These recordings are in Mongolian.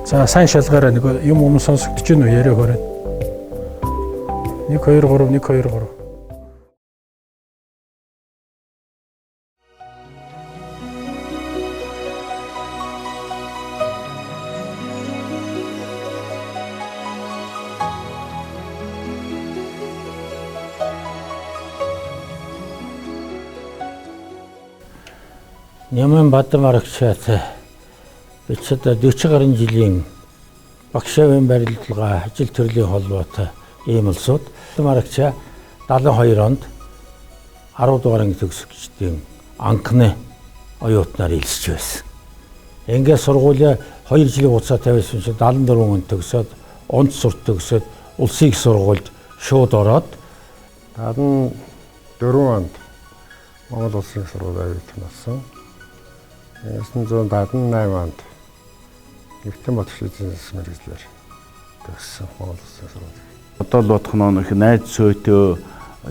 За сайн шалгаараа нэг юм сонсогдож байна уу яриа хорой. 1 2 3 1 2 3. Няман Бадамарагчаатай бичээд 40 гаруй жилийн багшаавын барилдлага ажил төрлийн холбоотой ийм улсууд Бадамарагчаа 72 онд 10 дугаар анги төгсөгчдийн анхны оюутнаар илсэж байсан. Ингээд сургуулиа 2 жилийн хугацаатай байсан чинь 74 онд төгсөөд онд сурт төгсөөд улсын их сургуульд шууд ороод 74 онд Монгол улсын их сургуулийн оюутан болсон. 1978 онд Нефтэн Батбаш бизнес мэргэжлэр төгссөн Монгол улсын сургууль. Одоо л бодох нь их найз сөйтөө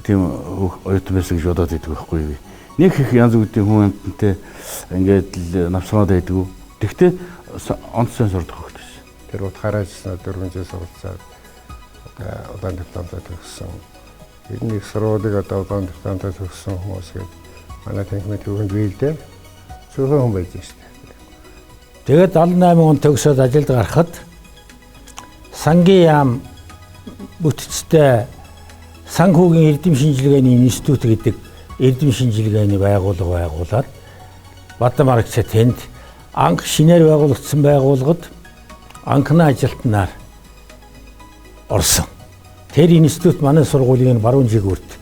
тийм оюутан байсан гэж бодоод идэх байхгүй юу. Нэг их янз бүрийн хүн амтантай ингээд л навсгаад байдгүй. Тэгвэл онцгой сурдаг хөгтөс. Тэр утгаараа 4 жил суралцаад удаан дипломтой төгссөн. Энэ их сургуулийг одоо удаан дипломтой төгссөн хүмүүс гээд манай танхимын төвөнд биелдээ зөвхөн хүн байж штэ. Тэгээд 78 он төгсөөд ажилд гарахад сангийн яам бүтцтэй санхүүгийн эрдэм шинжилгээний институт гэдэг эрдэм шинжилгээний байгууллага байгуулад Бадамарагчаа тэнд анх шинээр байгуулагдсан байгууллагад анхны ажилтнаар орсон. Тэр институт манай сургуулийн баруун жигүүрт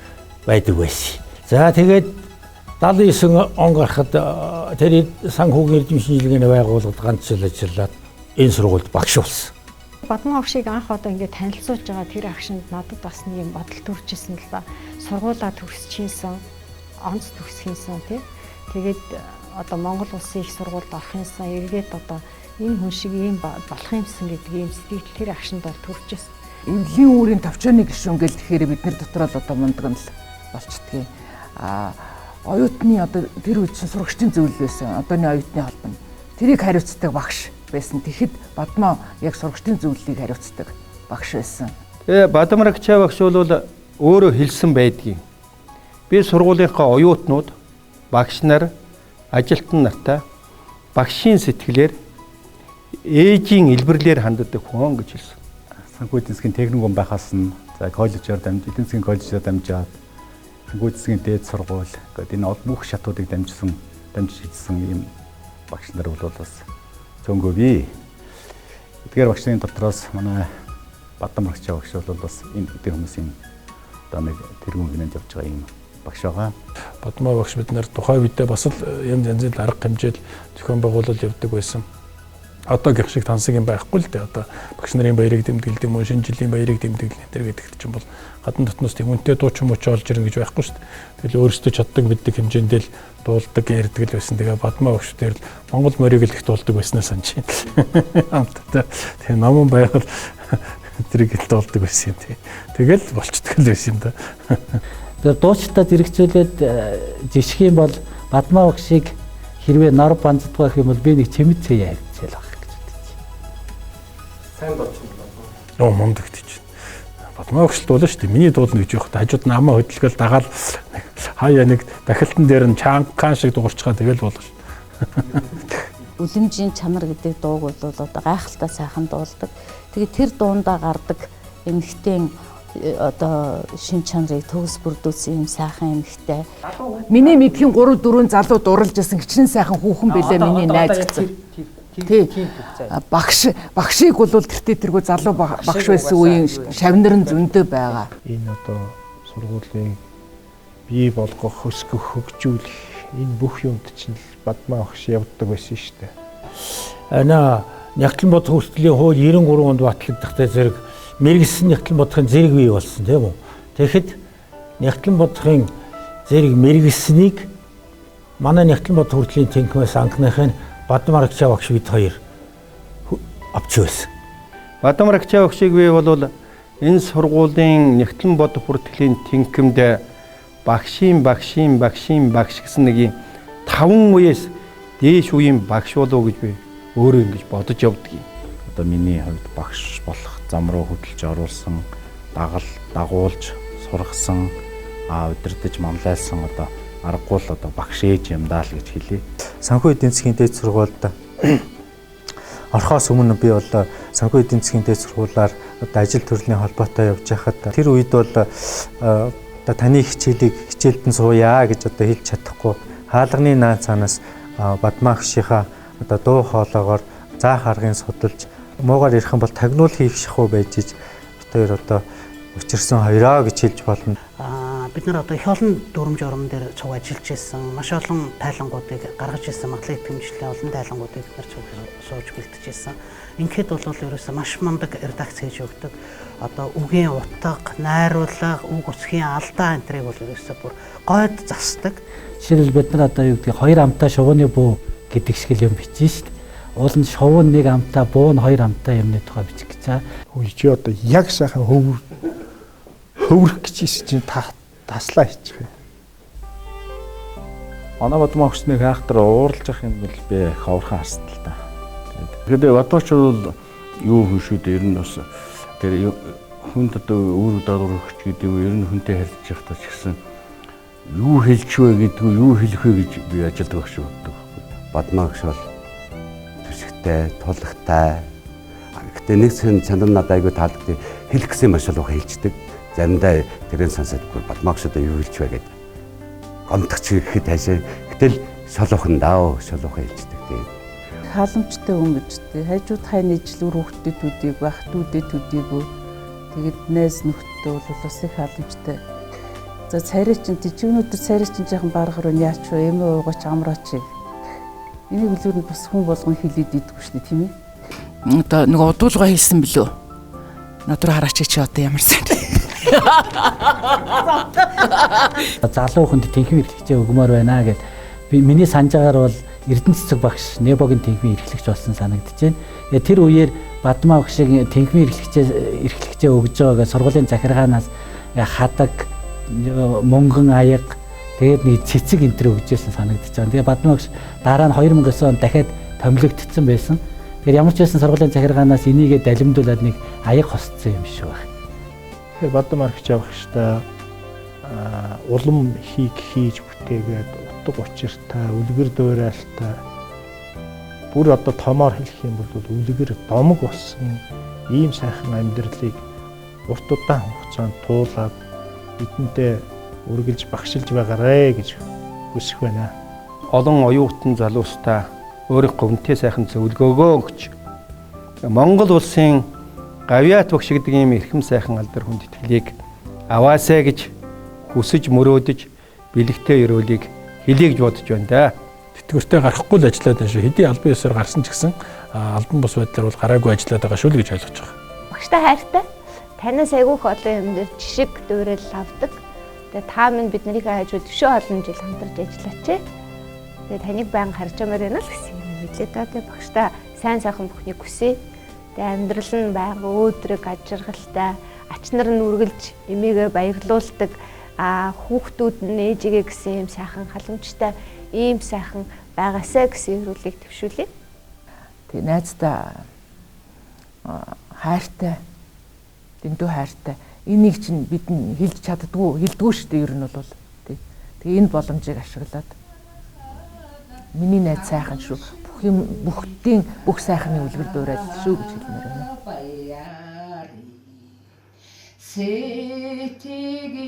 байдаг байсан. За тэгээд 79 он гарахад тэр санхүүгийн эрдэм шинжилгээний байгууллагад ганц жил ажиллаад энэ сургуульд багш болсон. Бадамарагчийг анх одоо ингээд танилцуулж байгаа тэр агшинд надад бас нэг юм бодол төрж ирсэн л да. Сургуулаа төгсчихсэн, онц төгсөхийнсэн тий. Тэгээд одоо Монгол улсын их сургуульд орохынсан эргээд одоо энэ хүн шиг юм болох юмсан гэдэг юм сэтгэл тэр агшинд бол төрж ирсэн. Эвлийн үүрийн товчооны гишүүн гэл тэгэхээр бид нар дотор л одоо мундаг нь л болчдгийг. Оюутны одоо тэр үед сурагчдын зөвлөл байсан. Одооны оюутны холбоо. Тэрийг хариуцдаг багш байсан. Тэгэхэд Бадмаа яг сурагчдын зөвлөлийг хариуцдаг багш байсан. Бадамарагчаа багш бол өөрөө хэлсэн байдгийг. Би сургуулийнхаа оюутнууд, багш нар, ажилтан нартай багшийн сэтгэлээр ээжийн элбэрлэлээр ханддаг хүн гэж хэлсэн. Санхүү эдийн засгийн техникум байхаас нь коллежээр дамжиж, эдийн засгийн коллежээр дамжаад санхүү эдийн засгийн дээд сургууль гэдэг энэ бүх шатуудыг дамжиж хийсэн ийм багш нар бол бас цөөнгөө бий. Эдгээр багшны дотроос манай Бадамарагчаа багш бол бас энэ эдгээр хүмүүсийн одоо нэг тэргүүн гинэнд явж байгаа юм багш байгаа. Бадмаа багш бид нар тухайн үедээ бас л янз янзын арга хэмжээл зохион байгуулалт явдаг байсан. Одоогийн шиг тансаг юм байхгүй л дээ. Одоо багш нарын баярыг дэмдэглэдэг юм уу, шинэ жилийн баярыг дэмдэглэх энэ гэдэгт чинь бол гадна дотноос тийм үнэтэй дуучин мууч олж ирнэ гэж байхгүй шүү дээ. Тэгэл өөрсдөө чаддаг мэддэг хэмжээндээ л дуулдаг, ярьдаг л байсан. Тэгээ Бадмаа багш дээр л Монгол морийг л их дуулдаг байснаа санаж байна. Тэгээ намын байхад тэрийг л дуулдаг байсан юм тий. Тэгэл болчдөг л байсан юм да. Тэгээ дуучдаа зэрэгцүүлээд жишх юм бол Бадмаа багшийг хэрвээ нар банзддаг юм бол би нэг чимэд цээ явуулчихъя л баг. Сайн дуучин байна. Мундаг тийч. Бадмаа багш дуулна шүү дээ. Миний дуулна гэж явахдаа хажууд нь амаа хөдөлгөөл дагаад хаяа нэг дахилтан дээр нь чангаан шиг дуурчгаа тэгэл болох шүү. Үлэмжийн чанар гэдэг дууг бол одоо гайхалтай сайхан дуулдаг. Тэгээд тэр дуундаа гардаг эмэгтэй одоо шин чанарыг төгс бүрдүүлсэн юм сайхан эмэгтэй. Миний мэдхийн 3 4 залуу дурлж исэн хичнээн сайхан хүүхэн байлаа миний найз гэсэн. Тий. Багшийг бол тэртээ тэргүй залуу багш байсан үеийн шавнар нь зөндөө байгаа. Энэ одоо сургуулийн бий болгох, хөсгөх, хөгжүүлэх энэ бүх юмд чинь Бадмаа багш явдаг байсан шүү дээ. Нягтлан бодох хүртлийн хууль 93 онд батлагдахтай зэрэг мэрэгсэн Нягтлан бодохын зэрэг бий болсон тийм үү. Тэгэхэд Нягтлан бодохын зэрэг мэрэгсэнийг манай Нягтлан бодох хүртлийн тэнхимээс анхныхын Бадамарагчаа багш бид хоёр авч байсан. Бадамарагчаа багшийг би бол энэ сургуулийн Нягтлан бодох хүртлийн тэнхимд багш гэсэн нэг юм 5 үеэс дээш үеийн багш болов гэж би өөрөө ингэж бодож явдаг юм. одоо миний хувьд багш болох зам руу хөдөлж оруулсан, дагуулж сургасан, удирдах манлайлсан одоо аргагүй л одоо багш ээж юм даа л гэж хэлье. Санхүү эдийн засгийн дээд сургуульд орохоос өмнө би бол санхүү эдийн засгийн дээд сургуулиар одоо ажил төрлийн холбоотой явж байхад тэр үед бол одоо таны хичээлд нь сууя гэж одоо хэлж чадахгүй хаалганы наа цаанаас Бадмаа агшийнхаа одоо дуу хоолоогоор заах аргын судалж муугаар ирэх юм бол тагнуул хийх шахуу байж иж бид хоёр одоо учирсан хоёроо гэж хэлж болно. Бид нар одоо их олон дүрм журам дээр цуг ажиллаж байсан. Маш олон тайлангуудыг гаргаж ирсэн, маглын итгэмжлэлийн олон тайлангуудыг бид нар цуг сууж бэлтжижсэн. Ингээд бол ерөөсөө маш мундаг редакц хийж өгдөг. Одоо үгийн утга, найруулга, үг үсгийн алдаа энтрийг бол ерөөсөө бүр гойд засдаг. Жишээлбэл бид нар одоо юу гэдэг хоёр амтаа шувууны буу гэдэг шиг юм бичсэн шүү дээ. Уул нь шувуун нэг амтаа, буу нь хоёр амтаа юмны тухай бичих гэж байгаа. Хөөе чи одоо яг сайхан хөврөх гэжсэн чинь таслаа хийчих юм. Оноо Бадмаа агшны хайхтар ууралж явах юм бол би хаврхан харсан л да. Тэгэхээр Бадмаач бол юу хүн шүү дээ. Ер нь бас тэр хүнд одоо өөр даалгавар өгч гэдэг нь ер нь хүнтэй харьцаж явахдаа ч гэсэн юу хэлж вэ гэдгүй юу хэлэх вэ гэж би ажилдаг багш боддог. Бадмаа агш бол төсөгтэй, тулгтай. Гэтэ нэг чанар надад айгүй таалагддаг. Хэлэх гэсэн маш олон хэлждэг. Заримдаа тэрэн сонсодгүй Бадмаа агш одоо юу хэлж вэ гэдэг. Гомдох чи гэхэд хайшаа. Гэтэл шолоохон даа, шолоохон хэлждэг тийм. Халамжтай хүн гэж тийм. Хажууд хайны ижил үр хөвгтөд төдийг, ах дүүдэд төдийгөө. Тэгээд найз нөхдөд бол бас их халамжтай. За царай чин тийчнүүдэр царай чин жоохон барах руу яач вэ? Эмээ уугач амраач. Энийг үлээр нь бас хүн болгон хэлээд идэггүй шүү дээ, тийм ээ. Одоо нэг удуулга хэлсэн билүү? Надад хараач чи одоо ямар сайн. Залуу хүнд тэнхим эрхлэгчээ өгмөр байна гэд би миний санджаагаар бол Эрдэнэ цэцэг багш Небогийн тэнхим эрхлэгч болсон санагдаж байна. Тэр үеэр Бадмаа агшиг тэнхим эрхлэгчээ өгж байгаа сургуулийн захиргаанаас хадаг мөнгөн аяга тэгээд нэг цэцэг энтер өгжсэн санагдаж байна. Тэгээ Бадмаа агш дараа нь 2009 онд дахиад томилогдсон байсан. Тэгэхээр ямар ч байсан сургуулийн захиргаанаас энийгээ далимдуулаад нэг аяга хосцсон юм шиг байна. Тэгэхээр Бадмаа агш авахштай улам хийж бүтээгээд утга учиртай, үлгэр дуурайлтай бүр одоо томоор хэлэх юм бол үлгэр домог болсон ийм сайхан амьдралыг урт удаан хугацаанд туулаад бидэнтэй үргэлж багшилж байгаарэ гэж хүсэх байна. Олон оюутан залуустай өөрийнхөө үнэтэй сайхан зөвлөгөөгөө өгч Монгол улсын Гавьяат багш гэдэг ийм эрхэм сайхан алдар хүнд итгэлийг аваасаа гэж хүсэж мөрөөдөж бэлэгтэй өрөөлийг хэлье гэж бодож байна да. Тэтгэвртэй гарахгүй л ажиллаад байна шүү. Хэдий албан ёсоор гарсан ч гэсэн албан бус байдлаар бол гараагүй ажиллаад байгаа шүү л гэж ойлгож байгаа. Багштай хайртай. Танаас айгүйх олон юм дээр жишг дуурал авдаг. Тэгээ та минь бид нарыг хажууд өшөө олон жил хамтарч ажиллаач. Тэгээ таныг байнга харж амаар байна л гэсэн юм хэлээ да. Тэгээ багштай сайн сайхан бүхнийг хүсье. Тэгээ амьдрал нь байнга өөдрөг ажиргалтай, ач нар нь үргэлж эмээгээ баярлуулдаг. Хүүхдүүд нь ээжигээ гэсэн юм сайхан халамжтай ийм сайхан байгаасаа гэсэн ирүүлгийг төвшүүлье. Тэг найздаа хайртай, дэндүү хайртай. Энийг чинь бид нь хэлж хэлдэггүй шүү дээ ер нь бол. Тэг энэ боломжийг ашиглаад миний найз сайхан шүү. Бүх сайхны үлгэр дуурайл шүү гэж хэлмээр байна. Сэтгэлийн